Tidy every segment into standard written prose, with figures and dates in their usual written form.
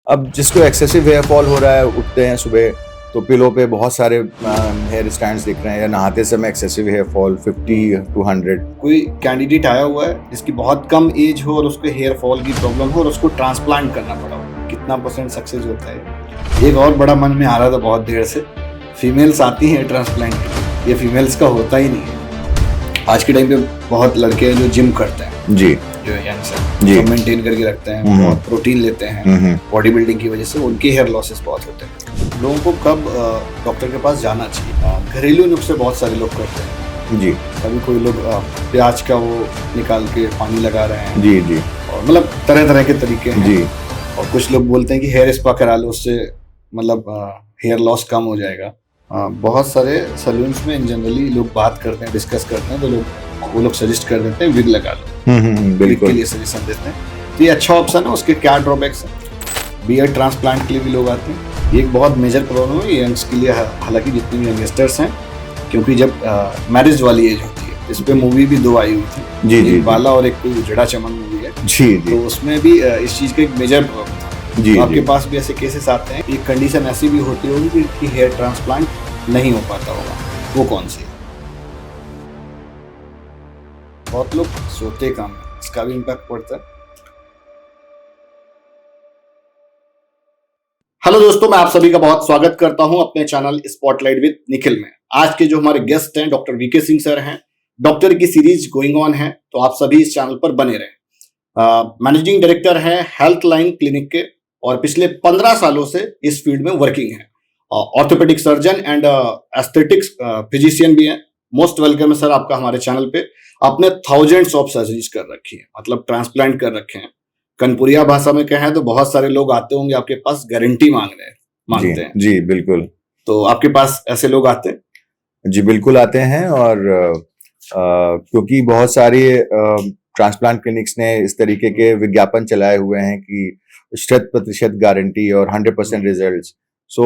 अब जिसको excessive hair fall हो रहा है, उठते हैं सुबह तो पिलो पे बहुत सारे हेयर स्टैंड्स दिख रहे हैं, या नहाते समय एक्सेसिव हेयर फॉल 50 to 100। कोई कैंडिडेट आया हुआ है जिसकी बहुत कम एज हो और उसको हेयर फॉल की प्रॉब्लम हो और उसको ट्रांसप्लांट करना पड़ा हो, कितना % सक्सेस होता है? एक और बड़ा मन में आ रहा था बहुत देर से, फीमेल्स आती हैं ट्रांसप्लांट के लिए, ये फीमेल्स का होता ही नहीं है। आज के टाइम पे बहुत लड़के हैं जो जिम करते हैं, जी जो यंग्स जी। हैं, मेंटेन करके रखते हैं, बहुत प्रोटीन लेते हैं, बॉडी बिल्डिंग की वजह से उनके हेयर लॉसेस बहुत होते हैं। लोगों को कब डॉक्टर के पास जाना चाहिए? घरेलू नुस्खे बहुत सारे लोग करते हैं जी कभी कोई लोग प्याज का वो निकाल के पानी लगा रहे हैं, जी जी और मतलब तरह तरह के तरीके हैं जी। और कुछ लोग बोलते हैं कि हेयर स्पा करा लो, उससे मतलब हेयर लॉस कम हो जाएगा। बहुत सारे सैलून्स में इन जनरली लोग बात करते हैं, डिस्कस करते हैं, तो वो लोग सजेस्ट कर देते हैं विग लगा लो, विग के बिल्कुल। लिए सजेशन देते हैं। तो ये अच्छा ऑप्शन है। उसके क्या ड्रॉबैक्स हैं? बियर्ड ट्रांसप्लांट के लिए भी लोग आते हैं, ये एक बहुत मेजर प्रॉब्लम है यंग्स के लिए, हालांकि जितने भी यंगस्टर्स हैं, क्योंकि जब मैरिज वाली एज होती है, इस पे मूवी भी 2 आई हुई थी, जी जी एक बाला और एक कोई उजड़ा चमन मूवी है, जी जी तो उसमें भी इस चीज का एक मेजर प्रॉब्लम था। जी तो आपके जी। पास भी ऐसे केसेस आते हैं, एक कंडीशन ऐसी भी होती होगी कि हेयर ट्रांसप्लांट नहीं हो पाता होगा, वो कौन सी है? बहुत लोग सोते कम है, इसका भी इम्पैक्ट पड़ता है। हेलो दोस्तों, मैं आप सभी का बहुत स्वागत करता हूं अपने चैनल स्पॉटलाइट विद निखिल में। आज के जो हमारे गेस्ट हैं डॉक्टर वीके सिंह सर हैं। डॉक्टर की सीरीज गोइंग ऑन है, तो आप सभी इस चैनल पर बने रहें। मैनेजिंग डायरेक्टर हैं हेल्थ लाइन क्लिनिक के, और पिछले 15 सालों से इस फील्ड में वर्किंग है। Orthopaedic surgeon and aesthetics physician भी हैं। मोस्ट वेलकम है सर आपका हमारे चैनल पे। आपने थाउजेंड्स ऑफ सर्जरीज कर रखी है, मतलब ट्रांसप्लांट कर रखे हैं। कनपुरिया भाषा में कहें तो बहुत सारे लोग आते होंगे आपके पास, गारंटी जी मांगते हैं, जी बिल्कुल। तो आपके पास ऐसे लोग आते हैं? जी बिल्कुल आते हैं, और क्योंकि बहुत सारी ट्रांसप्लांट क्लिनिक्स ने इस तरीके के विज्ञापन चलाए हुए हैं कि 100% गारंटी और 100% रिजल्ट्स। सो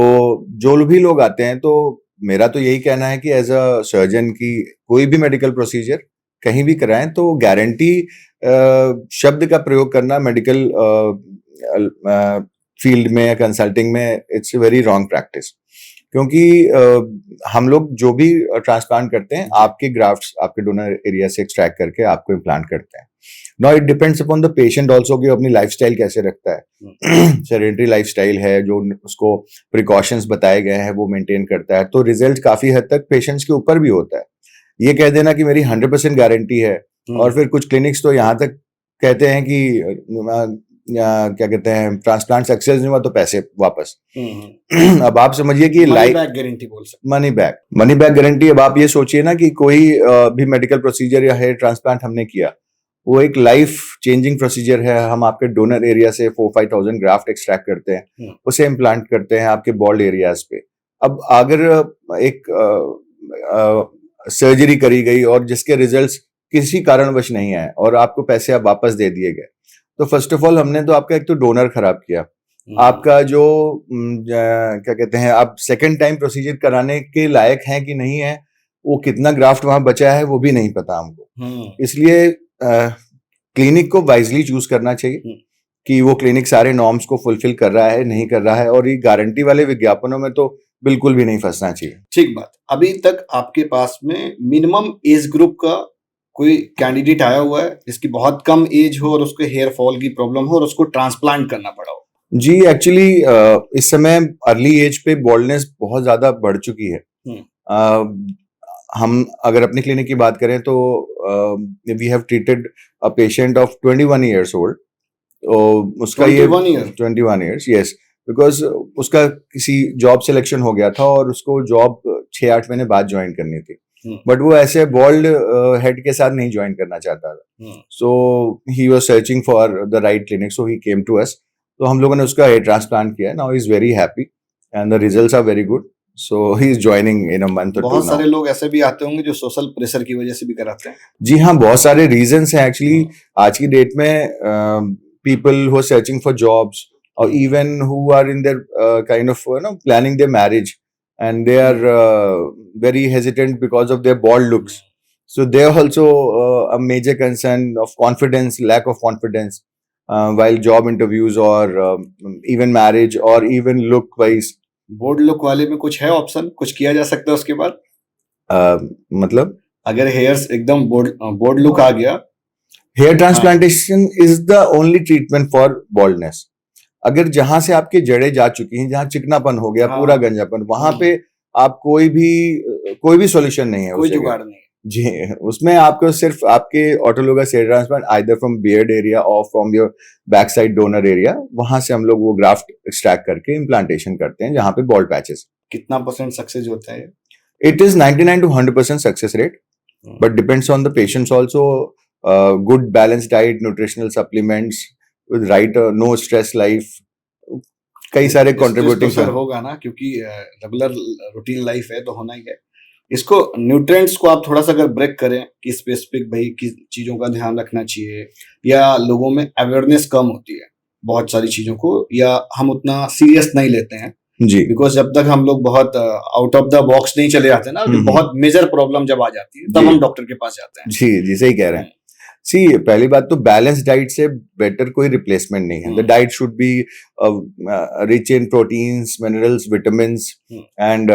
जो भी लोग आते हैं, तो मेरा तो यही कहना है कि एज अ सर्जन की कोई भी मेडिकल प्रोसीजर कहीं भी कराएं तो गारंटी शब्द का प्रयोग करना मेडिकल फील्ड में या कंसल्टिंग में इट्स वेरी रॉन्ग प्रैक्टिस। क्योंकि हम लोग जो भी ट्रांसप्लांट करते हैं, आपके ग्राफ्ट्स आपके डोनर एरिया से एक्सट्रैक्ट करके आपको इम्प्लांट करते हैं। Now it depends upon the patient also कि अपनी लाइफस्टाइल कैसे रखता है। सेडेंटरी लाइफस्टाइल है, जो उसको प्रिकॉशंस बताए गए हैं वो मेंटेन करता है, तो रिजल्ट काफी हद तक पेशेंट्स के ऊपर भी होता है। ये कह देना कि मेरी 100% गारंटी है, और फिर कुछ क्लिनिक्स तो यहाँ तक कहते हैं कि क्या कहते हैं, ट्रांसप्लांट सक्सेस नहीं हुआ तो पैसे वापस। अब आप समझिए कि मनी बैक गारंटी बोल सकते। Money back guarantee. अब आप ये सोचिए ना कि कोई भी मेडिकल प्रोसीजर या हेयर ट्रांसप्लांट हमने किया, वो एक लाइफ चेंजिंग प्रोसीजर है। हम आपके डोनर एरिया से 4-5,000 ग्राफ्ट एक्सट्रैक्ट करते हैं, उसे इम्प्लांट करते हैं आपके बॉल्ड एरियाज पे। अब अगर एक सर्जरी करी गई और जिसके रिजल्ट्स किसी कारणवश नहीं आए और आपको पैसे आप वापस दे दिए गए, तो फर्स्ट ऑफ ऑल हमने तो आपका एक तो डोनर खराब किया, आपका जो क्या कहते हैं, आप सेकंड टाइम प्रोसीजर कराने के लायक हैं कि नहीं है, वो कितना ग्राफ्ट वहां बचा है वो भी नहीं पता हमको। इसलिए क्लिनिक को वाइजली चूज करना चाहिए कि वो क्लिनिक सारे नॉर्म्स को फुलफिल कर रहा है नहीं कर रहा है, और ये गारंटी वाले विज्ञापनों में तो बिल्कुल भी नहीं फंसना चाहिए। ठीक बात। अभी तक आपके पास में मिनिमम एज ग्रुप का कोई कैंडिडेट आया हुआ है जिसकी बहुत कम एज हो और उसको हेयर फॉल की प्रॉब्लम हो और उसको ट्रांसप्लांट करना पड़ा हो? जी एक्चुअली इस समय अर्ली एज पे बॉल्डनेस बहुत ज्यादा बढ़ चुकी है। हम अगर अपनी क्लिनिक की बात करें तो we have treated a patient of 21 years old. तो उसका 21 ईयर? 21 years, yes. बिकॉज उसका किसी जॉब सिलेक्शन हो गया था और उसको जॉब 6-8 महीने बाद ज्वाइन करनी थी, बट वो ऐसे बॉल्ड हेड के साथ नहीं ज्वाइन करना चाहता था। So he was searching for the right clinic, so he came to us. तो हम लोगों ने उसका हेयर ट्रांसप्लांट किया। Now he is very happy and the results are very good. So he is joining in a month और 2 बहुत now. सारे लोग ऐसे भी आते होंगे जो सोशल प्रेशर की वजह से भी कराते हैं। जी हाँ, बहुत सारे रीजंस हैं एक्चुअली। आज की डेट में people who are searching for jobs, or even who are in their kind of planning their marriage, and they are very hesitant because of their bald looks. So they are also a major concern of confidence, lack of confidence. while job interviews or even marriage or even look wise. Board look वाले में कुछ है option, कुछ किया जा सकता है उसके बाद? मतलब अगर हेयर्स एकदम बोर्ड लुक आ गया, hair transplantation is the only treatment for baldness. अगर जहां से आपकी जड़ें जा चुकी हैं, जहां चिकनापन हो गया, हाँ. पूरा गंजापन, वहां पे आप कोई भी सॉल्यूशन नहीं है कोई उस जगह. जुगाड़ नहीं. जी, उसमें आपको सिर्फ आपके autologous hair transplant either from beard area और from your back side donor area, वहां से हम लोग वो ग्राफ्ट एक्सट्रैक्ट करके इम्प्लांटेशन करते हैं जहां पे बॉल्ड पैचेस. कितना % सक्सेस होता है? It is 99 to 100% success rate, but depends on the patients also. Good balanced diet, nutritional supplements with right no stress life. कई सारे contributing सर होगा ना, क्योंकि रेगुलर रूटीन लाइफ है तो होना ही है. इसको न्यूट्रिएंट्स को आप थोड़ा सा अगर ब्रेक करें कि स्पेसिफिक भाई किस चीजों का ध्यान रखना चाहिए, या लोगों में अवेयरनेस कम होती है बहुत सारी चीजों को, या हम उतना सीरियस नहीं लेते हैं जी, बिकॉज जब तक हम लोग बहुत आउट ऑफ द बॉक्स नहीं चले जाते ना, बहुत मेजर प्रॉब्लम जब आ जाती है तब हम डॉक्टर के पास जाते हैं. जी जी, सही कह रहे हैं. सी, पहली बात तो बैलेंस डाइट से बेटर कोई रिप्लेसमेंट नहीं है. The diet should be rich in proteins, minerals, vitamins and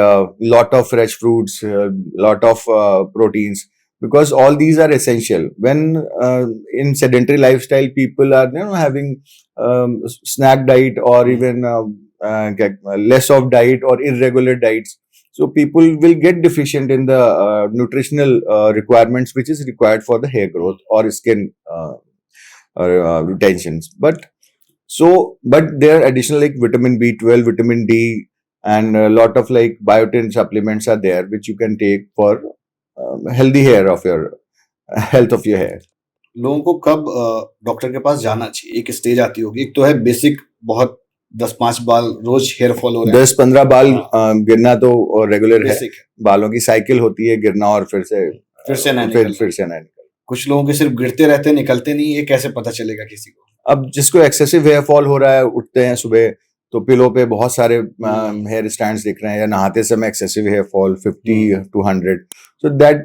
lot of fresh fruits, lot of proteins, because all these are essential. When in sedentary lifestyle, people are having snack diet or even less of diet or irregular diets. So people will get deficient in the nutritional requirements which is required for the hair growth or skin retentions. But there are additional like vitamin B12, vitamin D, and a lot of like biotin supplements are there which you can take for healthy hair of your health of your hair. लोगों को कब doctor के पास जाना चाहिए? एक stage आती होगी, एक तो है बेसिक बहुत 10-5 बाल रोज हेयर फॉल हो रहे हैं, 10-15 बाल गिरना तो रेगुलर है. बेसिक है. बालों की साइकिल होती है, गिरना और फिर से ना फिर निकलना. से ना निकल. कुछ लोगों के सिर्फ गिरते रहते हैं, निकलते नहीं. ये कैसे पता चलेगा किसी को? अब जिसको एक्सेसिव हेयर फॉल हो रहा है, उठते हैं सुबह तो पिलो पे बहुत सारे हेयर स्टैंड्स दिख रहे हैं, या नहाते समय excessive hair fall 50 to 100, so that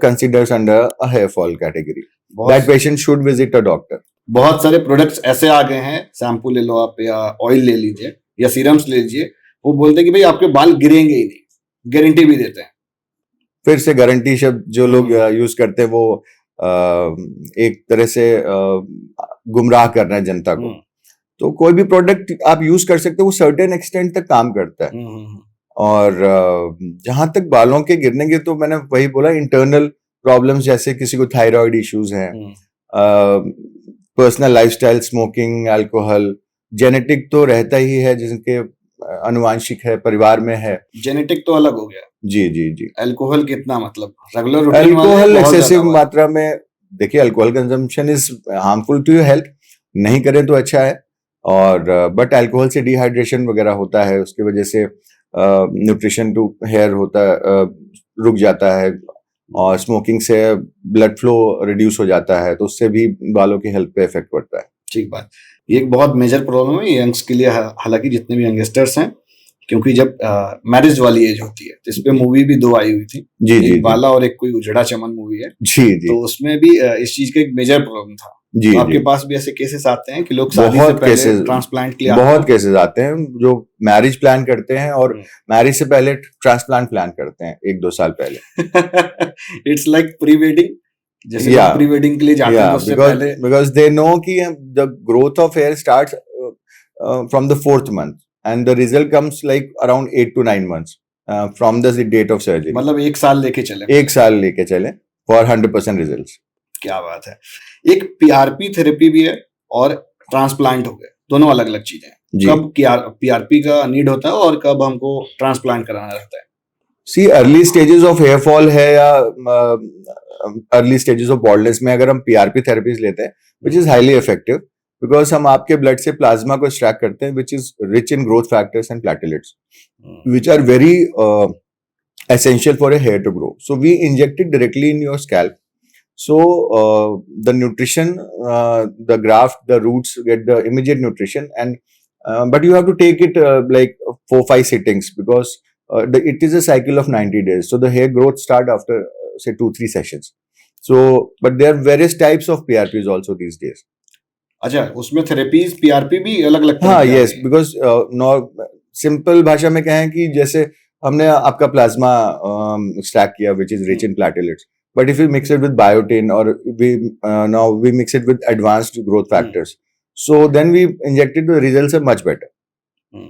considers under a hair fall category. That patient should visit a doctor. बहुत सारे प्रोडक्ट्स ऐसे आ गए हैं, शैम्पू ले लो आप, या ऑयल ले लीजिए, या सीरम्स ले लीजिए, वो बोलते हैं कि भाई आपके बाल गिरेंगे ही नहीं, गारंटी भी देते हैं. फिर से गारंटी शब्द जो लोग यूज करते हैं वो एक तरह से गुमराह कर रहे हैं जनता को. तो कोई भी प्रोडक्ट आप यूज कर सकते हो, वो सर्टेन एक्सटेंट तक काम करता है. और जहां तक बालों के गिरने के, तो मैंने वही बोला, इंटरनल प्रॉब्लम्स जैसे किसी को थायराइड इश्यूज हैं, personal lifestyle, smoking, alcohol, genetic तो रहता ही है, जिनके अनुवांशिक है, परिवार में है. जेनेटिक तो अलग हो गया. जी जी जी. अल्कोहल कितना, मतलब रेगुलर रूटीन अल्कोहल एक्सेसिव मात्रा में, देखिए alcohol consumption is harmful to your health, नहीं करें तो अच्छा है. और बट अल्कोहल से डिहाइड्रेशन वगैरह होता है, उसकी वजह से न्यूट्रिशन टू हेयर होता है, रुक जाता है. और स्मोकिंग से ब्लड फ्लो रिड्यूस हो जाता है, तो उससे भी बालों की हेल्थ पे इफेक्ट पड़ता है. ठीक बात. ये एक बहुत मेजर प्रॉब्लम है यंग्स के लिए, हालांकि जितने भी यंगस्टर्स हैं, क्योंकि जब मैरिज वाली एज होती है, तो इस पे मूवी भी 2 आई हुई थी. जी जी. बाला और एक कोई उजड़ा चमन मूवी है. जी जी. तो उसमें भी इस चीज का एक मेजर प्रॉब्लम था. जी, तो आपके पास भी ऐसे केसेस आते हैं कि लोग शादी से पहले ट्रांसप्लांट के लिए बहुत केसेस आते हैं जो मैरिज प्लान करते हैं और मैरिज से पहले ट्रांसप्लांट प्लान करते हैं 1-2 साल पहले. इट्स लाइक प्री वेडिंग, जैसे प्री वेडिंग के लिए जाते हैं उससे पहले, बिकॉज दे नो कि the growth of hair starts from the 4th month and the result comes like around 8 to 9 months from the date of surgery. मतलब 1 साल लेके चले. 1 साल लेके चले for 100% results. क्या बात है. एक पीआरपी थेरेपी भी है और ट्रांसप्लांट हो गए, दोनों अलग अलग चीजें हैं. कब पीआरपी का नीड होता है और कब हमको ट्रांसप्लांट कराना रहता है? See, early stages of hair fall है या अर्ली स्टेजेस ऑफ बॉल्डनेस में अगर हम पीआरपी थेरेपीज लेते हैं, which is highly effective, because हम आपके ब्लड से प्लाज्मा को एक्सट्रैक्ट करते हैं, which is rich in growth factors and platelets, which are very essential for a hair to grow. So we inject it directly in your scalp. So the nutrition, the graft, the roots get the immediate nutrition, and but you have to take it like 4-5 sittings, because it is a cycle of 90 days. So the hair growth start after say 2-3 sessions. So, but there are various types of PRPs also these days. अच्छा, उसमें therapies PRP भी अलग अलग तरह हाँ, की yes, आती हैं। बिकॉज सिंपल भाषा में कहें कि जैसे हमने आपका प्लाज्मा एक्सट्रैक्ट किया which is rich in platelets, but if you mix it with biotin और we now we mix it with advanced growth hmm, factors, so then we injected the results are much better. Hmm.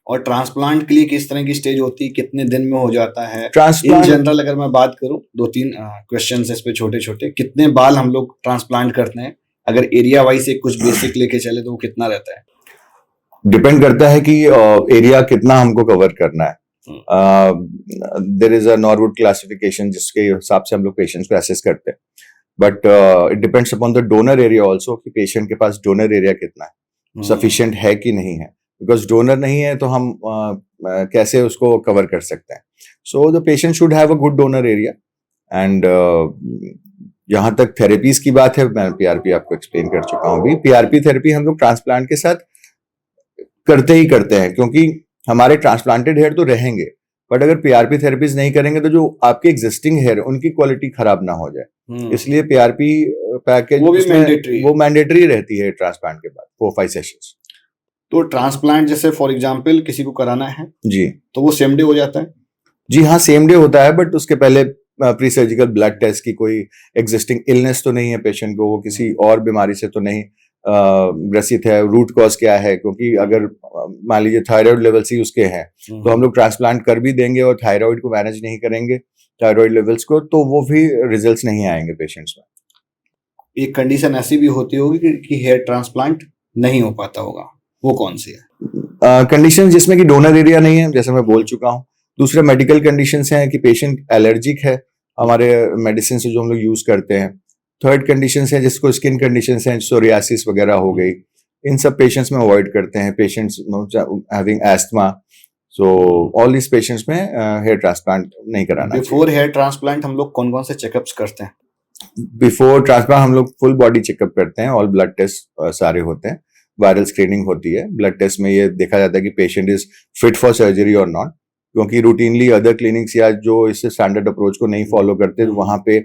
और transplant के लिए किस तरह की stage होती है, कितने दिन में हो जाता है? इन ट्रांसप्लांट जनरल अगर मैं बात करूं, दो तीन क्वेश्चन इस पे छोटे छोटे, कितने बाल हम लोग ट्रांसप्लांट करते हैं? अगर एरिया वाइज एक कुछ बेसिक लेके चले तो वो कितना रहता है? डिपेंड करता है कि एरिया कितना हमको कवर करना है. देर इज अ नॉर्वुड क्लासिफिकेशन जिसके हिसाब से हम लोग पेशेंट्स को असेस करते हैं, but it depends upon the donor area also कि पेशेंट के पास डोनर एरिया कितना है, सफिशिएंट है कि नहीं है. बिकॉज डोनर नहीं है तो हम कैसे उसको कवर कर सकते हैं. So the patient should have a good donor area. And जहां तक थेरेपीज की बात है, मैं पीआरपी आपको एक्सप्लेन कर चुका हूँ. अभी पीआरपी थेरेपी हम लोग ट्रांसप्लांट के साथ करते ही करते हैं, क्योंकि हमारे ट्रांसप्लांटेड हेयर तो रहेंगे, बट अगर पीआरपी थेरेपीज नहीं करेंगे तो जो आपके एग्जिस्टिंग हेयर उनकी क्वालिटी खराब ना हो जाए, इसलिए पीआरपी पैकेज वो भी मैंडेटरी वो मैंडेटरी रहती है ट्रांसप्लांट के बाद 4-5 सेशंस. तो ट्रांसप्लांट जैसे फॉर एग्जांपल किसी को कराना है जी तो वो सेम डे हो जाता है? जी हाँ, सेम डे होता है, बट उसके पहले प्री सर्जिकल ब्लड टेस्ट की कोई एग्जिस्टिंग इलनेस तो नहीं है पेशेंट को, वो किसी और बीमारी से तो नहीं ग्रसित है, रूट कॉज क्या है. क्योंकि अगर मान लीजिए थायराइड लेवल्स ही उसके हैं तो हम लोग ट्रांसप्लांट कर भी देंगे और थायराइड को मैनेज नहीं करेंगे, थायराइड लेवल्स को, तो वो भी रिजल्ट्स नहीं आएंगे पेशेंट्स में. एक कंडीशन ऐसी भी होती होगी कि हेयर ट्रांसप्लांट नहीं हो पाता होगा, वो कौन सी है? कंडीशन जिसमें कि डोनर एरिया नहीं है, जैसे मैं बोल चुका हूँ. दूसरे मेडिकल कंडीशंस हैं कि पेशेंट एलर्जिक है हमारे मेडिसिन से जो हम लोग यूज करते हैं. थर्ड कंडीशंस हैं जिसको स्किन कंडीशंस हैं, सोरियासिस वगैरह हो गई, इन सब पेशेंट्स में अवॉइड करते हैं. Patients having asthma, so all this patients में हेयर ट्रांसप्लांट नहीं कराना चाहिए. बिफोर हेयर ट्रांसप्लांट हम लोग कौन कौन से चेकअप्स करते हैं? बिफोर ट्रांसप्लांट हम लोग फुल बॉडी चेकअप करते हैं, ऑल ब्लड टेस्ट सारे होते हैं, वायरल स्क्रीनिंग होती है. ब्लड टेस्ट में ये देखा जाता है कि patient is fit for surgery और नॉट, क्योंकि रूटीनली अदर क्लिनिक्स या जो इस स्टैंडर्ड अप्रोच को नहीं फॉलो करते तो वहां पे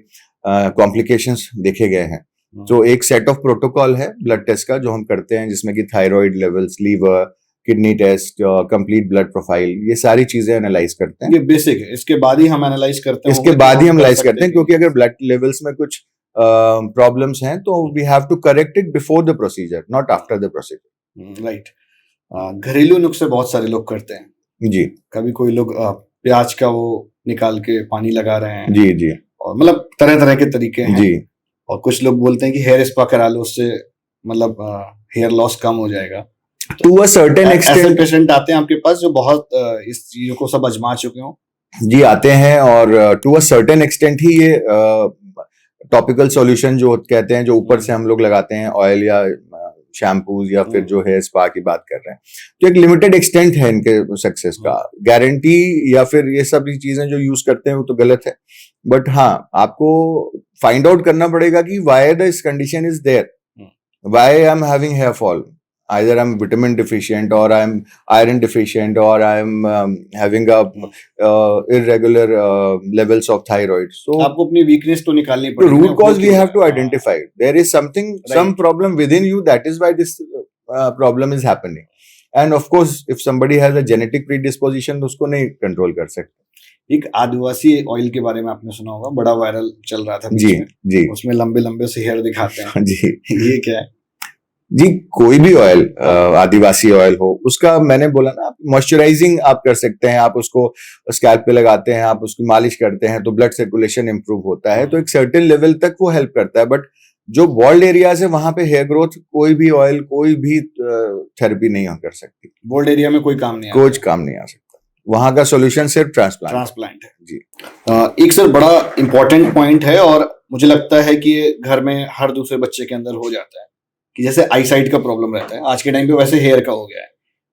कॉम्प्लिकेशंस देखे गए हैं. तो एक सेट ऑफ प्रोटोकॉल है ब्लड टेस्ट का जो हम करते हैं, जिसमें कि thyroid levels, liver, kidney test, complete blood profile, ये सारी चीजें एनालाइज करते हैं. ये बेसिक है, इसके बाद ही हम एनालाइज करते हैं, इसके बाद ही हम एनालाइज करते हैं, क्योंकि अगर ब्लड लेवल्स में कुछ प्रॉब्लम्स हैं तो we have to correct it before the procedure, not after the procedure. Right. घरेलू नुस्खे बहुत सारे लोग करते हैं. जी कभी कोई लोग प्याज का वो निकाल के पानी लगा रहे हैं, जी जी और मतलब तरह तरह के तरीके हैं. जी. और कुछ लोग बोलते हैं कि हेयर स्पा करा लो, उससे मतलब हेयर लॉस कम हो जाएगा. टू अ सर्टेन ऐसे एक्सटेंट पेशेंट आते हैं आपके पास जो बहुत इस चीजों को सब आजमा चुके हो? जी आते हैं, और टू अ सर्टेन एक्सटेंट ही ये टॉपिकल सॉल्यूशन जो कहते हैं, जो ऊपर से हम लोग लगाते हैं, ऑयल या शैम्पूज या फिर जो हेयर स्पा की बात कर रहे हैं, तो एक लिमिटेड एक्सटेंट है इनके सक्सेस का. गारंटी या फिर ये सब चीजें जो यूज करते हैं वो तो गलत है, बट हाँ आपको फाइंड आउट करना पड़ेगा कि why this condition is there, why I am having hair fall. Either I'm vitamin deficient, or I'm iron deficient, or I'm having a irregular levels of thyroid. So आपको अपनी weakness तो निकालनी the पड़ेगी. root cause we have to identify. There is something, some problem within you. That is why this problem is happening. And of course, if somebody has a genetic predisposition, तो उसको नहीं control कर सकते. एक आदिवासी oil के बारे में आपने सुना होगा, बड़ा वायरल चल रहा था बीच जी में. जी उसमें लंबे लंबे से हेयर दिखाते हैं. जी ये क्या है? जी. कोई भी ऑयल, आदिवासी ऑयल हो, उसका मैंने बोला ना, आप मॉइस्चराइजिंग आप कर सकते हैं, आप उसको स्कैल्प पे लगाते हैं, आप उसकी मालिश करते हैं तो ब्लड सर्कुलेशन इंप्रूव होता है, तो एक सर्टेन लेवल तक वो हेल्प करता है. बट जो बॉल्ड एरियाज है वहां पे हेयर ग्रोथ कोई भी ऑयल, कोई भी थेरेपी नहीं कर सकती. बोल्ड एरिया में कोई काम नहीं कुछ काम नहीं आ सकता. वहां का सोल्यूशन सिर्फ ट्रांसप्लांट है. जी. एक सर बड़ा इंपॉर्टेंट पॉइंट है, और मुझे लगता है कि ये घर में हर दूसरे बच्चे के अंदर हो जाता है, कि जैसे आई साइट का प्रॉब्लम रहता है आज के टाइम पे, वैसे हेयर का हो गया है.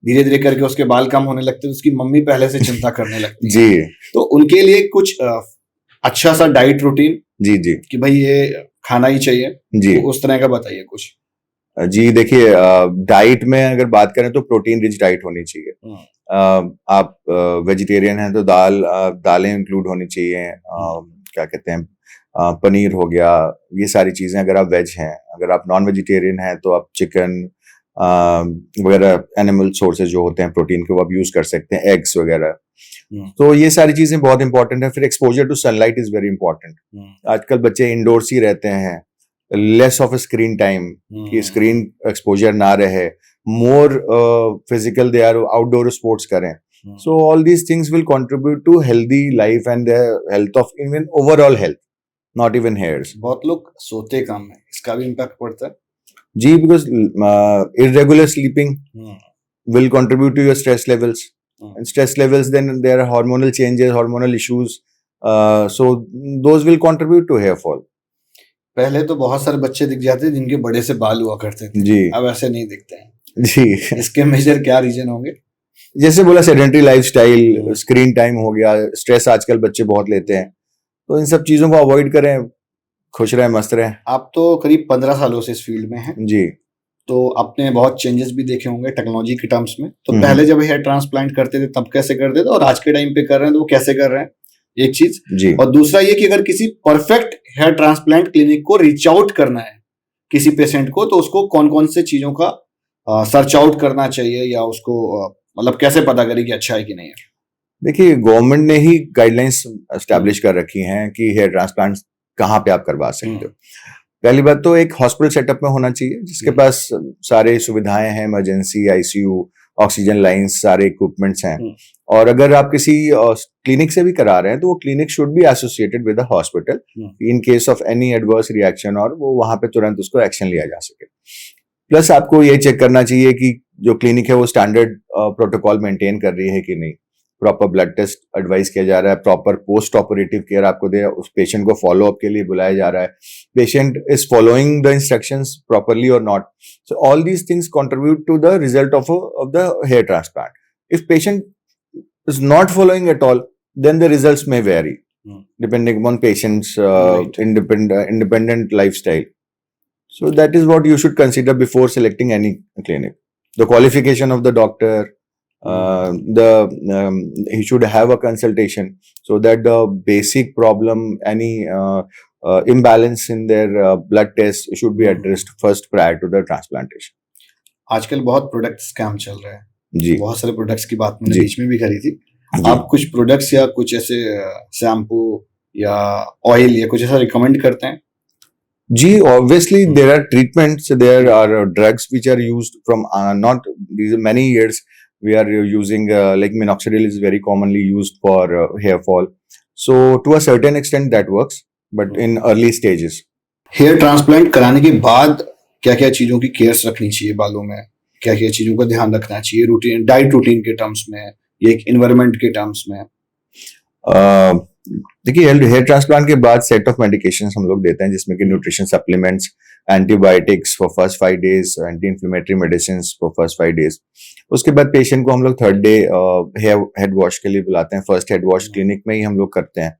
धीरे धीरे करके उसके बाल कम होने लगते हैं, उसकी मम्मी पहले से चिंता करने लगती है. जी तो उनके लिए कुछ अच्छा सा डाइट रूटीन, जी जी कि भाई ये खाना ही चाहिए, जी. तो उस तरह का बताइए कुछ. जी देखिए, डाइट में अगर बात करें तो प्रोटीन रिच डाइट होनी चाहिए. आप वेजिटेरियन हैं तो दालें इंक्लूड होनी चाहिए. क्या कहते हैं, पनीर हो गया, ये सारी चीजें। अगर आप वेज हैं, अगर आप नॉन वेजिटेरियन हैं तो आप चिकन वगैरह एनिमल सोर्सेज जो होते हैं प्रोटीन के, वो आप यूज कर सकते हैं, एग्स वगैरह। तो ये सारी चीजें बहुत इंपॉर्टेंट है। फिर exposure to sunlight is very important. आजकल बच्चे इंडोर्स ही रहते हैं, लेस ऑफ स्क्रीन टाइम, कि स्क्रीन एक्सपोजर ना रहे, more physical they are, outdoor sports करें। So all these things will contribute to healthy life and the health of even overall health, not even hairs. बहुत लोग सोते कम है, इसका भी इम्पैक्ट पड़ता है जी, because irregular sleeping will contribute to your stress levels. And stress levels, then there are hormonal changes, hormonal issues. So those will contribute to hair fall. पहले तो बहुत सारे बच्चे दिख जाते हैं जिनके बड़े से बाल हुआ करते थे जी, अब ऐसे नहीं दिखते हैं जी। इसके मेजर क्या रीजन होंगे? जैसे बोला, सेडेंटरी लाइफस्टाइल, स्क्रीन टाइम हो गया, स्ट्रेस आजकल बच्चे बहुत लेते हैं, तो इन सब चीजों को अवॉइड करें, खुश रहें, मस्त रहें। आप तो करीब 15 सालों से इस फील्ड में हैं जी। तो आपने बहुत चेंजेस भी देखे होंगे टेक्नोलॉजी के टर्म्स में। तो पहले जब हेयर ट्रांसप्लांट करते थे तब कैसे करते थे और आज के टाइम पे कर रहे हैं तो वो कैसे कर रहे हैं, एक चीज जी। और दूसरा ये कि अगर किसी परफेक्ट हेयर ट्रांसप्लांट क्लिनिक को रीच आउट करना है किसी पेशेंट को, तो उसको कौन कौन से चीजों का सर्च आउट करना चाहिए या उसको मतलब कैसे पता करे कि अच्छा है कि नहीं है? देखिए, गवर्नमेंट ने ही गाइडलाइंस एस्टैब्लिश कर रखी हैं कि हेयर ट्रांसप्लांट कहाँ पे आप करवा सकते हो। पहली बात तो एक हॉस्पिटल सेटअप में होना चाहिए जिसके पास सारे सुविधाएं हैं, इमरजेंसी, आईसीयू, ऑक्सीजन लाइंस, सारे इक्विपमेंट्स हैं। और अगर आप किसी क्लिनिक से भी करा रहे हैं तो वो clinic should be associated with the hospital in case of any adverse reaction, और वो वहां पे तुरंत उसको एक्शन लिया जा सके। प्लस आपको ये चेक करना चाहिए कि जो क्लिनिक है वो स्टैंडर्ड प्रोटोकॉल मेंटेन कर रही है कि नहीं, प्रॉपर ब्लड टेस्ट एडवाइस किया जा रहा है, प्रॉपर पोस्ट ऑपरेटिव केयर आपको दे, उस पेशेंट को फॉलो अप के लिए बुलाया जा रहा है, patient is following the instructions properly और not. So all these things contribute to the result of the hair transplant. If patient is not following at all, then the results may vary depending on patient's independent lifestyle. So that is what you should consider before selecting any clinic. The qualification of the doctor, he should have a consultation so that the basic problem, any imbalance in their blood test should be addressed first prior to the transplantation. आजकल बहुत product scam चल रहा है जी, बहुत सारे products की बात मैंने जी। बीच में भी करी थी। आप कुछ प्रोडक्ट्स या कुछ ऐसे शैम्पू या ऑयल या कुछ ऐसा रिकमेंड करते हैं? जी, obviously there are treatments, there are drugs which are used from not these many years. We are using like minoxidil is very commonly used for hair fall. So to a certain extent that works, but in early stages. Hair transplant कराने के बाद क्या क्या चीजों की cares रखनी चाहिए बालों में, क्या क्या चीजों का ध्यान रखना चाहिए रूटीन, डाइट रूटीन के टर्म्स में या एक एनवायरनमेंट के टर्म्स में? देखिए, हेयर ट्रांसप्लांट के बाद सेट ऑफ मेडिकेशंस हम लोग देते हैं जिसमें कि nutrition supplements, antibiotics for first 5 days, anti inflammatory medicine for first 5 days। उसके बाद पेशेंट को हम लोग 3rd डे हेड वॉश के लिए बुलाते हैं। फर्स्ट हेड वॉश क्लिनिक में ही हम लोग करते हैं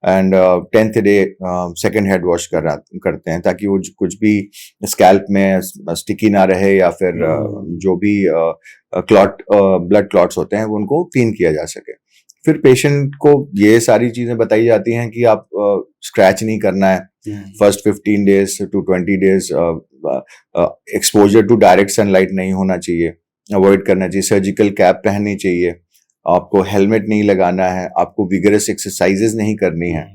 and 10th day second head wash करते हैं ताकि वो कुछ भी स्कैल्प में स्टिकी ना रहे या फिर जो भी ब्लड क्लॉट्स होते हैं वो उनको क्लीन किया जा सके। फिर पेशेंट को ये सारी चीजें बताई जाती हैं कि आप स्क्रैच नहीं करना है first 15 days to 20 days, exposure to direct sunlight नहीं होना चाहिए, अवॉइड करना चाहिए, सर्जिकल कैप पहननी चाहिए, आपको हेलमेट नहीं लगाना है, आपको विगरस एक्सरसाइजेस नहीं करनी है,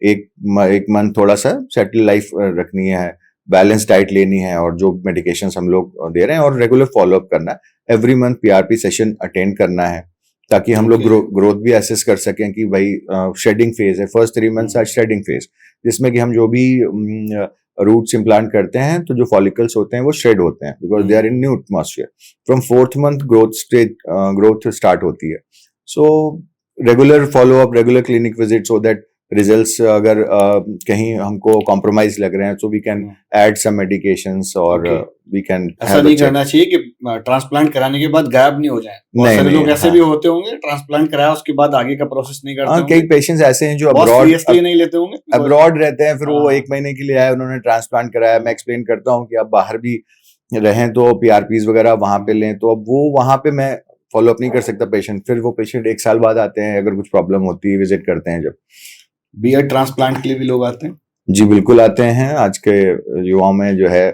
एक मंथ थोड़ा सा सेटल लाइफ रखनी है, बैलेंस डाइट लेनी है और जो मेडिकेशंस हम लोग दे रहे हैं और रेगुलर फॉलोअप करना है, every month PRP session attend करना है ताकि हम लोग ग्रोथ भी असेस कर सकें कि भाई शेडिंग फेज है, first 3 months are shedding phase जिसमें कि हम जो भी रूट्स इम्प्लांट करते हैं तो जो फॉलिकल्स होते हैं वो शेड होते हैं because they are in new atmosphere. From 4th month growth start होती है। So regular follow up, regular clinic visit so that results अगर कहीं हमको कॉम्प्रोमाइज लग रहे हैं तो we can add some medications और वी कैन। ऐसा नहीं करना चाहिए कि ट्रांसप्लांट कराने के बाद गायब नहीं हो जाए। बहुत सारे लोग ऐसे भी होते होंगे ट्रांसप्लांट कराया उसके बाद आगे का प्रोसेस नहीं करते होंगे। कई पेशेंट्स ऐसे हैं जो नहीं लेते होंगे, अब्रॉड रहते हैं, फिर वो 1 महीने के लिए आए, उन्होंने ट्रांसप्लांट कराया। मैं एक्सप्लेन करता हूँ कि आप बाहर भी रहें तो पीआरपीज वगैरह वहां पे लें, तो अब वो वहां पे मैं फॉलो अप नहीं कर सकता पेशेंट, फिर वो पेशेंट 1 साल बाद आते हैं अगर कुछ प्रॉब्लम होती है, विजिट करते हैं। जब बियर्ड ट्रांसप्लांट के लिए भी लोग आते हैं जी बिल्कुल आते हैं। आज के युवाओं में जो है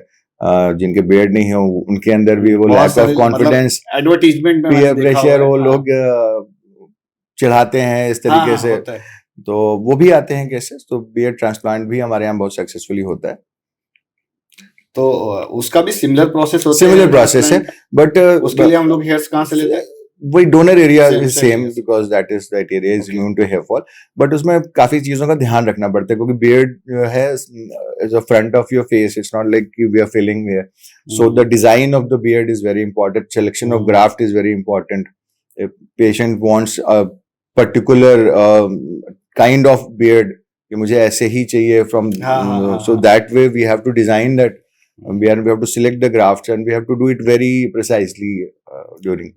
जिनके बियर्ड नहीं है उनके अंदर भी वो बहुत लैक ऑफ सारे मतलब कॉन्फिडेंस, एडवर्टीजमेंट में मैंने पीयर देखा प्रेशर, हुआ है। वो हाँ लोग चढ़ाते हैं इस हाँ तरीके हाँ, से, होता है। तो वो भी आते हैं केसेस। तो बियर्ड ट्रांसप्लांट भी हमारे यहाँ बहुत सक्सेसफुली होता है। तो उसका भी सिमिलर प्रोसेस होते सिमिलर हैं प्रोसेस है, ट्रांसप्लांट। बट उसके लिए हम लोग हेयर्स कहाँ से लेते हैं? वही donor area same is same same area से। Because that area is okay. Immune to hair fall. But उसमें काफी चीजों का ध्यान रखना पड़ता है, क्योंकि बियर्ड जो है is a front of your face, it's not like we are filling here. So the design of the beard is very important, selection of graft is very important. Patient wants a particular kind of beard कि मुझे ऐसे ही चाहिए from, हाँ हाँ हाँ so हाँ। That way we have to design that, we have to select the grafts and we have to do it very precisely during.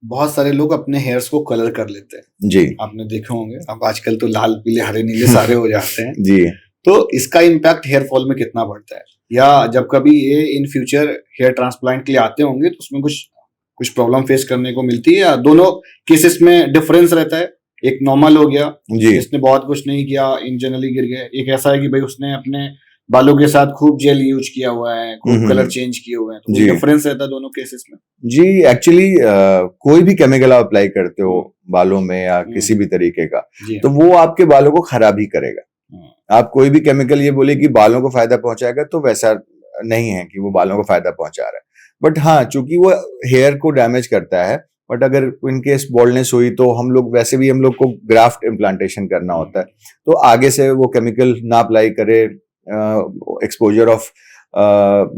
बहुत सारे लोग अपने हेयर्स को कलर कर लेते हैं, जी आपने देखे होंगे। अब आजकल तो लाल पीले हरे नीले सारे हो जाते हैं। जी तो इसका इम्पैक्ट हेयर फॉल में कितना बढ़ता है, या जब कभी ये इन फ्यूचर हेयर ट्रांसप्लांट के लिए आते होंगे तो उसमें कुछ प्रॉब्लम फेस करने को मिलती है, या दोनों केसेस में डिफरेंस रहता है? एक नॉर्मल हो गया जी जिसने बहुत कुछ नहीं किया, इन जनरली गिर गए, एक ऐसा है कि भाई उसने अपने बालों के साथ खूब जेल यूज किया हुआ है, खूब कलर चेंज किए हुए हैं, तो जी डिफरेंस रहता है दोनों केसेस में? जी एक्चुअली कोई भी केमिकल आप अप्लाई करते हो बालों में या किसी भी तरीके का, जी तो वो आपके बालों को खराब ही करेगा। आप कोई भी केमिकल ये बोले कि बालों को फायदा पहुंचाएगा, तो वैसा नहीं है कि वो बालों को फायदा पहुंचा रहा है। बट हाँ, चूंकि वो हेयर को डैमेज करता है, बट अगर इन केस बॉल्डनेस हुई तो हम लोग वैसे भी हम लोग को ग्राफ्ट इम्प्लांटेशन करना होता है, तो आगे से वो केमिकल ना अप्लाई करे। एक्सपोजर ऑफ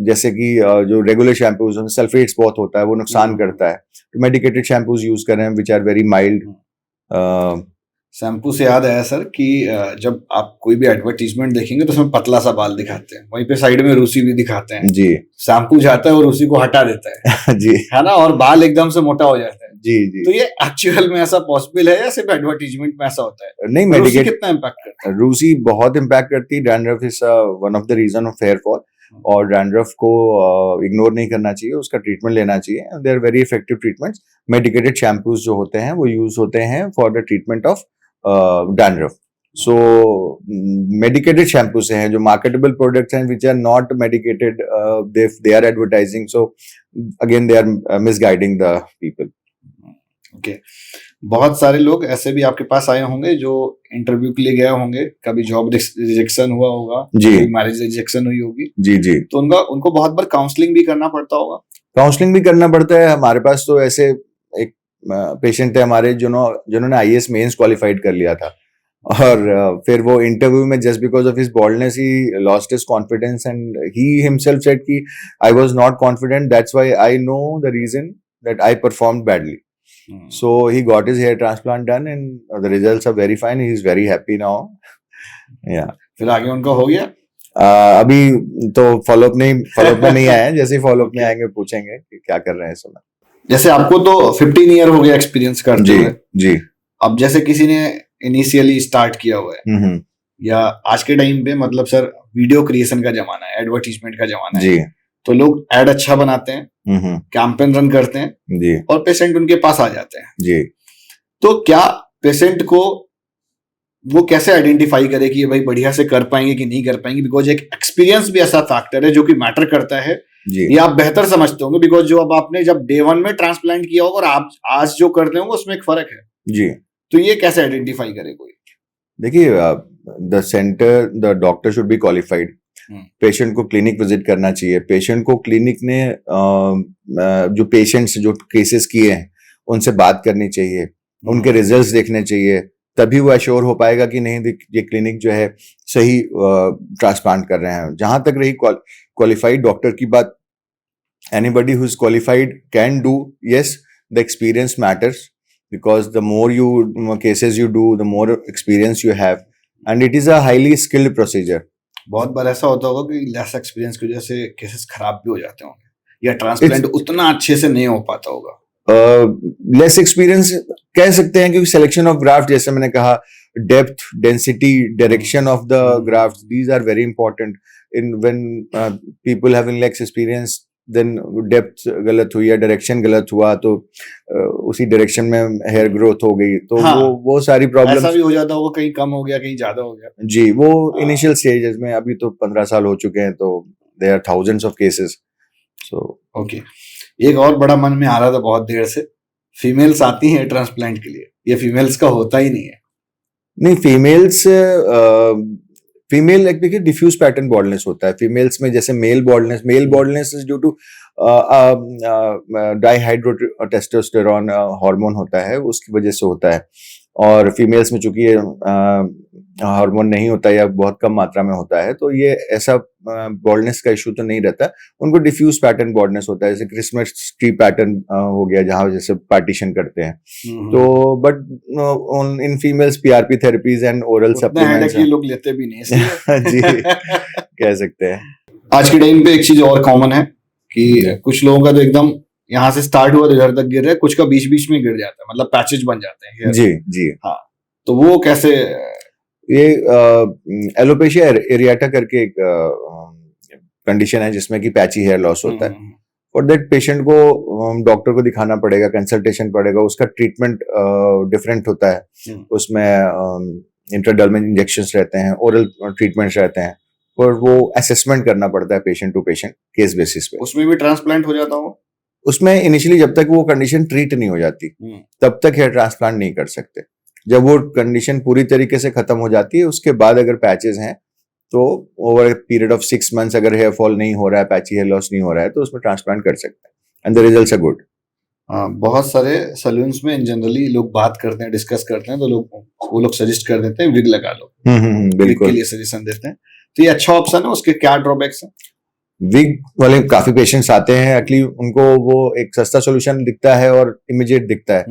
जैसे कि जो रेगुलर शैम्पूज में सल्फेट्स बहुत होता है, वो नुकसान करता है। तो मेडिकेटेड शैम्पूज यूज करें which are very mild. Shampoo से याद आया सर कि जब आप कोई भी एडवर्टीजमेंट देखेंगे तो उसमें पतला सा बाल दिखाते हैं, वहीं पे साइड में रूसी भी दिखाते हैं। जी शैम्पू जाता है और रूसी को हटा देता है जी है ना, और बाल एकदम से मोटा हो जाता है। जी जी तो ये एक्चुअल में ऐसा पॉसिबल है या सिर्फ एडवर्टीजमेंट में ऐसा होता है? नहीं, रूसी मेडिकेट कितना इम्पैक्ट करता है? रूसी बहुत इम्पैक्ट करती है। Dandruff is one of the reason of hair fall, और डैंड्रफ को इग्नोर नहीं करना चाहिए, उसका ट्रीटमेंट लेना चाहिए। They are very effective treatments. Medicated shampoos जो होते हैं वो यूज होते हैं for the treatment of dandruff. So medicated shampoo से हैं, जो मार्केटेबल प्रोडक्ट्स हैं which are not medicated, they are advertising, so again they are misguiding the people. Okay. बहुत सारे लोग ऐसे भी आपके पास आए होंगे जो इंटरव्यू के लिए गए होंगे, कभी जॉब रिजेक्शन हुआ होगा, जी मैरिज रिजेक्शन हुई होगी, जी जी तो उनको बहुत बार काउंसलिंग भी करना पड़ता होगा। काउंसलिंग भी करना पड़ता है। हमारे पास तो ऐसे एक पेशेंट है हमारे जिन्होंने आईएएस मेंस क्वालिफाइड कर लिया था, और फिर वो इंटरव्यू में just because of his baldness he lost his confidence and he himself said कि I was not confident, that's why I know the reason that I performed badly. So he got his hair transplant done and the results are very fine. He is very happy now. Yeah. फिर आगे उनका हो गया? अभी तो follow up में नहीं आया है। जैसे ही फॉलोअप में Okay. आएंगे पूछेंगे कि क्या कर रहे हैं इस समय। जैसे आपको तो 15 ईयर हो गया एक्सपीरियंस करते जी हुए। जी अब जैसे किसी ने इनिशियली स्टार्ट किया हुआ है, हम्म या आज के टाइम पे मतलब सर वीडियो क्रिएशन का जमाना है, एडवर्टीजमेंट का जमाना है, जी तो लोग एड अच्छा बनाते हैं, हम्म कैंपेन रन करते हैं, जी और पेशेंट उनके पास आ जाते हैं। जी तो क्या पेशेंट को वो कैसे आइडेंटिफाई करे कि ये भाई बढ़िया से कर पाएंगे कि नहीं कर पाएंगे? बिकॉज एक एक्सपीरियंस भी ऐसा फैक्टर है जो कि मैटर करता है। जी ये आप बेहतर समझते होंगे, बिकॉज जो अब आपने जब डे 1 में ट्रांसप्लांट किया होगा और आप आज जो करते होंगे उसमें एक फर्क है। जी तो ये कैसे आइडेंटिफाई करे कोई? देखिए, the doctor should be qualified. Patient को क्लिनिक विजिट करना चाहिए। पेशेंट को क्लिनिक ने जो पेशेंट्स जो केसेस किए हैं उनसे बात करनी चाहिए, उनके रिजल्ट्स देखने चाहिए, तभी वो अश्योर हो पाएगा कि नहीं ये क्लिनिक जो है सही ट्रांसप्लांट कर रहे हैं। जहां तक रही क्वालिफाइड डॉक्टर की बात, anybody who is qualified can do. Yes, the experience matters because the more cases you do, the more experience you have, and it is a highly skilled procedure. बहुत बार ऐसा होता होगा कि लेस एक्सपीरियंस की वजह से केसेस खराब भी हो जाते होंगे, या ट्रांसप्लांट उतना अच्छे से नहीं हो पाता होगा। लेस एक्सपीरियंस कह सकते हैं, क्योंकि सिलेक्शन ऑफ ग्राफ्ट, जैसे मैंने कहा, depth, density, direction of the graft, these are very important in when people having less experience. Then depth गलत हुई या डायरेक्शन गलत हुआ तो उसी डायरेक्शन में हेयर ग्रोथ हो गई, तो हाँ, वो सारी ऐसा प्रॉब्लम्स भी हो जाता होगा, कहीं कम हो गया, कहीं ज्यादा हो गया। जी, वो हाँ। इनिशियल स्टेजेस में, अभी तो 15 साल हो चुके हैं, तो there are thousands of cases. So okay, एक और बड़ा मन में आ रहा था बहुत देर से, फीमेल्स आती हैं ट्रांसप्लांट के लिए, ये फीमेल्स का होता ही नहीं है। नहीं, फीमेल एक देखिए डिफ्यूज पैटर्न बॉल्डनेस होता है फीमेल्स में, जैसे male baldness is due to dihydrotestosterone hormone होता है, उसकी वजह से होता है। और फीमेल्स में चूंकि हार्मोन नहीं होता या बहुत कम मात्रा में होता है, तो ये ऐसा बॉल्डनेस का इशू तो नहीं रहता। उनको डिफ्यूज पैटर्न बॉल्डनेस होता है, जैसे क्रिसमस ट्री पैटर्न हो गया, जहां जैसे पार्टीशन करते हैं। तो but in females PRP therapies and oral उतना सप्लीमेंट्स हेडेक ये लोग लेते भी नहीं इसलिए। जी, कह सकते हैं। आज के टाइम पे एक चीज और कॉमन है कि कुछ लोगों का तो एकदम यहाँ से स्टार्ट हुआ तो इधर तक गिर रहा है, कुछ का बीच बीच में गिर जाता है, मतलब पैचेज बन जाते हैं hair जी में। जी, हाँ, तो वो कैसे? ये एलोपेशिया एरियाटा करके एक कंडीशन है जिसमें कि पैची हेयर लॉस होता है। फॉर दैट पेशेंट को डॉक्टर को दिखाना पड़ेगा, कंसल्टेशन पड़ेगा, उसका ट्रीटमेंट डिफरेंट होता है। उसमें इंट्राडर्मल इंजेक्शंस रहते हैं, ओरल ट्रीटमेंट्स रहते हैं, और वो असेसमेंट करना पड़ता है patient to patient case basis पे। उसमें भी ट्रांसप्लांट हो जाता हो? उसमें इनिशियली जब तक वो कंडीशन ट्रीट नहीं हो जाती तब तक हेयर ट्रांसप्लांट नहीं कर सकते। जब वो कंडीशन पूरी तरीके से खत्म हो जाती है, उसके बाद अगर पैचेस हैं तो ओवर पीरियड ऑफ 6 मंथ्स अगर हेयर फॉल नहीं हो रहा है, पैची हेयर लॉस नहीं हो रहा है, तो उसमें ट्रांसप्लांट कर सकते हैं, and the results are good. बहुत सारे सैलून्स में जनरली लोग बात करते हैं, डिस्कस करते हैं, तो वो लोग सजेस्ट कर देते हैं विग लगा लो, विग बिल्कुल के लिए सजेशन देते हैं। तो ये अच्छा ऑप्शन है, उसके क्या ड्रॉबैक्स हैं? विग वाले काफी पेशेंट्स आते हैं, एक्चुअली उनको वो एक सस्ता सोल्यूशन दिखता है और इमीडिएट दिखता है,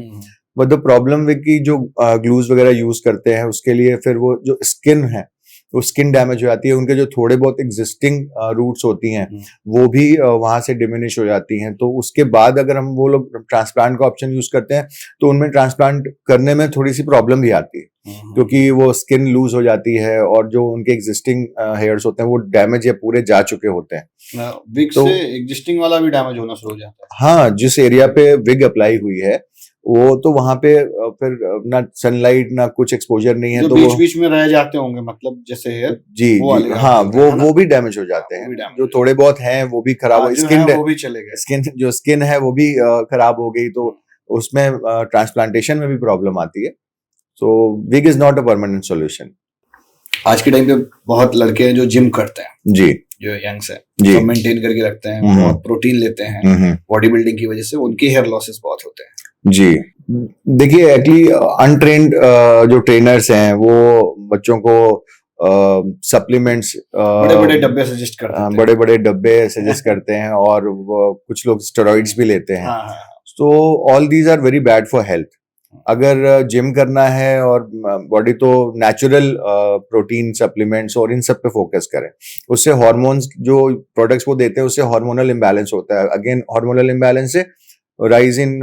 बट द प्रॉब्लम विग की जो ग्लूज वगैरह यूज करते हैं उसके लिए फिर वो जो स्किन है वो स्किन डैमेज हो जाती है, उनके जो थोड़े बहुत एग्जिस्टिंग रूट्स होती हैं वो भी वहां से डिमिनिश हो जाती हैं। तो उसके बाद अगर हम वो लोग ट्रांसप्लांट का ऑप्शन यूज करते हैं तो उनमें ट्रांसप्लांट करने में थोड़ी सी प्रॉब्लम भी आती है, क्योंकि वो स्किन लूज हो जाती है और जो उनके एग्जिस्टिंग हेयर्स होते हैं वो डैमेज या पूरे जा चुके होते हैं। विग तो से एग्जिस्टिंग वाला भी डैमेज होना शुरू हो जाता है? हाँ, जिस एरिया पे विग अप्लाई हुई है वो तो वहां पे फिर ना सनलाइट ना कुछ एक्सपोजर नहीं है, जो तो बीच वो बीच में रह जाते होंगे, मतलब जैसे हेयर जी वो जी वाले हाँ, आप बोल रहे हैं, है ना? वो भी डैमेज हो जाते वो हैं, भी damage जो हो थोड़े बहुत हैं वो भी खराब हो, जो स्किन है वो भी चले गए। जो स्किन है वो भी खराब हो गई, तो उसमें ट्रांसप्लांटेशन में भी प्रॉब्लम आती है। So wig is not a permanent solution. आज के टाइम पे बहुत लड़के हैं जो जिम करते हैं, जी जो यंग्स है, जी, सब मेंटेन करके रखते हैं, बहुत प्रोटीन लेते हैं, बॉडी बिल्डिंग की वजह से उनके हेयर लॉसेस बहुत होते हैं। जी, देखिए एक्चुअली अनट्रेन्ड जो ट्रेनर्स हैं वो बच्चों को सप्लीमेंट्स बड़े बड़े डब्बे सजेस्ट करते हैं, बड़े बड़े डब्बे सजेस्ट करते हैं, और कुछ लोग स्टेरॉइड्स भी लेते हैं। तो all these are very bad for health. अगर जिम करना है और बॉडी, तो नेचुरल प्रोटीन सप्लीमेंट्स और इन सब पे फोकस करें। उससे हार्मोन्स जो प्रोडक्ट्स वो देते हैं उससे हार्मोनल इम्बैलेंस होता है, अगेन हार्मोनल इम्बैलेंस से rise in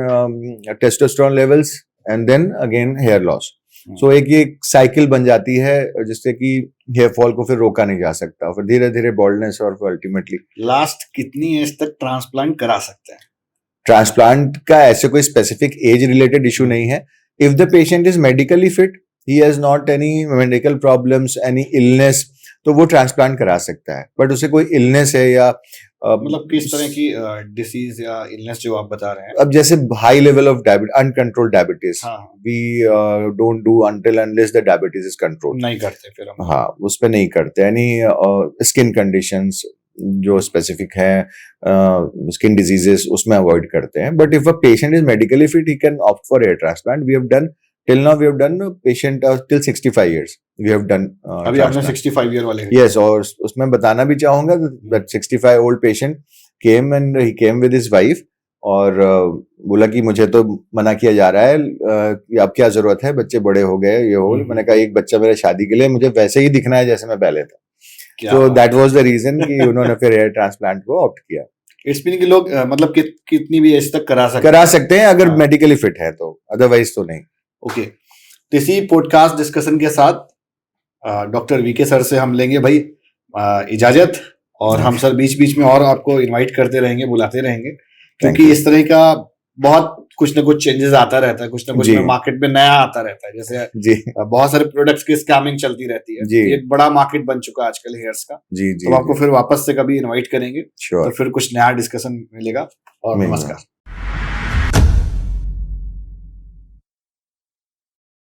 testosterone levels and then again hair loss. So एक ये साइकिल बन जाती है जिससे कि हेयर फॉल को फिर रोका नहीं जा सकता, फिर धीरे धीरे बॉल्डनेस और अल्टीमेटली। लास्ट कितनी एज तक ट्रांसप्लांट करा सकते हैं? ट्रांसप्लांट का ऐसे कोई स्पेसिफिक एज रिलेटेड इशू नहीं है। If the patient is medically fit, he has not any medical problems, any illness, तो वो ट्रांसप्लांट करा सकता है। बट उसे कोई इलनेस है या मतलब किस तरह की डिसीज या इलनेस जो आप बता रहे हैं? अब जैसे high level of diabetes, uncontrolled diabetes, we don't do until unless the diabetes is control, नहीं करते फिर हम। हाँ, उस पे नहीं करते। यानी स्किन कंडीशंस जो स्पेसिफिक है, स्किन डिजीजेस, उसमें अवॉइड करते हैं। But if a patient is medically fit, he can opt for hair transplant. We have done till now, we have done patient till 65 years we have done. अभी आपने 65 year वाले? Yes, और उसमें बताना भी चाहूंगा that 65 old patient came and he came with his wife, और बोला कि मुझे तो मना किया जा रहा है कि अब क्या जरूरत है, बच्चे बड़े हो गए, ये हो। मैंने कहा एक बच्चा मेरे शादी के लिए, मुझे वैसे ही दिखना है जैसे मैं पहले था। तो दैट वाज द रीजन कि उन्होंने फिर हेयर ट्रांसप्लांट को ऑप्ट किया। इट्स मीन कि लोग मतलब कितनी भी एज तक करा सकते हैं अगर मेडिकली फिट है तो, अदरवाइज तो नहीं। ओके, तो इसी पॉडकास्ट डिस्कशन के साथ डॉक्टर वीके सर से हम लेंगे भाई इजाजत, और हम सर बीच बीच में और आपको इनवाइट करते रहेंगे, बुलाते रहेंगे, Thank क्योंकि you. इस तरह का बहुत कुछ ना कुछ चेंजेस आता रहता है, कुछ ना कुछ जी मार्केट में नया आता रहता है। जैसे जी बहुत सारे प्रोडक्ट्स की स्कैमिंग चलती रहती है, जी ये एक बड़ा मार्केट बन चुका है आजकल हेयर्स का। जी तो जी आपको जी फिर वापस से कभी इनवाइट करेंगे, तो श्योर फिर कुछ नया डिस्कशन मिलेगा। और मिलेगा। नमस्कार।